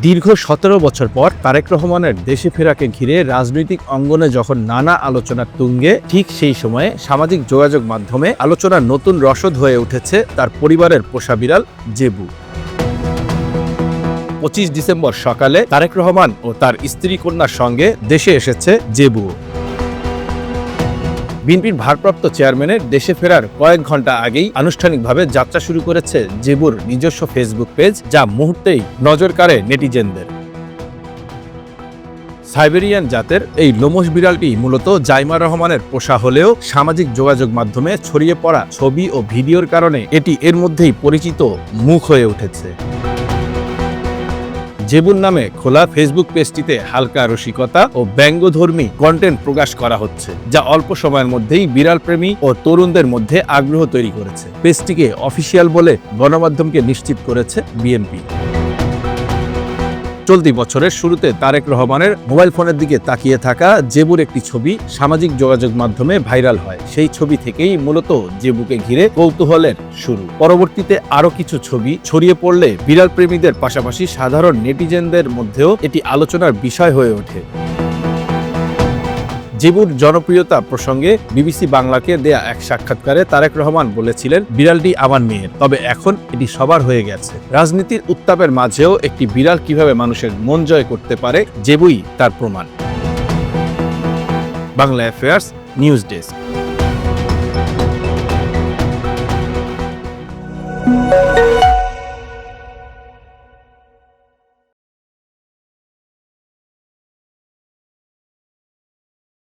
দীর্ঘ ১৭ বছর পর তারেক রহমানের দেশে ফেরাকে ঘিরে রাজনৈতিক অঙ্গনে যখন নানা আলোচনার তুঙ্গে, ঠিক সেই সময়ে সামাজিক যোগাযোগ মাধ্যমে আলোচনার নতুন রসদ হয়ে উঠেছে তার পরিবারের পোষা বিড়াল জেবু। ২৫ ডিসেম্বর সকালে তারেক রহমান ও তার স্ত্রী কন্যার সঙ্গে দেশে এসেছে জেবু। বিএনপির ভারপ্রাপ্ত চেয়ারম্যানের দেশে ফেরার কয়েক ঘন্টা আগেই আনুষ্ঠানিকভাবে যাত্রা শুরু করেছে জেবুর নিজস্ব ফেসবুক পেজ, যা মুহূর্তেই নজর কাড়ে নেটিজেনদের। সাইবেরিয়ান জাতের এই লোমশ বিড়ালটি মূলত জাইমা রহমানের পোষা হলেও সামাজিক যোগাযোগ মাধ্যমে ছড়িয়ে পড়া ছবি ও ভিডিওর কারণে এটি এর মধ্যেই পরিচিত মুখ হয়ে উঠেছে। জেবুর নামে খোলা ফেসবুক পেজটিতে হালকা রসিকতা ও ব্যঙ্গধর্মী কন্টেন্ট প্রকাশ করা হচ্ছে, যা অল্প সময়ের মধ্যেই বিড়াল প্রেমী ও তরুণদের মধ্যে আগ্রহ তৈরি করেছে। পেজটিকে অফিসিয়াল বলে গণমাধ্যমকে নিশ্চিত করেছে বিএনপি। চলতি বছরের শুরুতে তারেক রহমানের মোবাইল ফোনের দিকে তাকিয়ে থাকা জেবুর একটি ছবি সামাজিক যোগাযোগ মাধ্যমে ভাইরাল হয়। সেই ছবি থেকেই মূলত জেবুকে ঘিরে কৌতূহলের শুরু। পরবর্তীতে আরও কিছু ছবি ছড়িয়ে পড়লে বিড়াল প্রেমীদের পাশাপাশি সাধারণ নেটিজেনদের মধ্যেও এটি আলোচনার বিষয় হয়ে ওঠে। জেবুর জনপ্রিয়তা প্রসঙ্গে বিবিসি বাংলাকে দেয়া এক সাক্ষাৎকারে তারেক রহমান বলেছিলেন, বিড়ালটি আমার মেয়ের, তবে এখন এটি সবার হয়ে গেছে। রাজনীতির উত্তাপের মাঝেও একটি বিড়াল কিভাবে মানুষের মন জয় করতে পারে, জেবুই তার প্রমাণ। Bangla affairs news desk.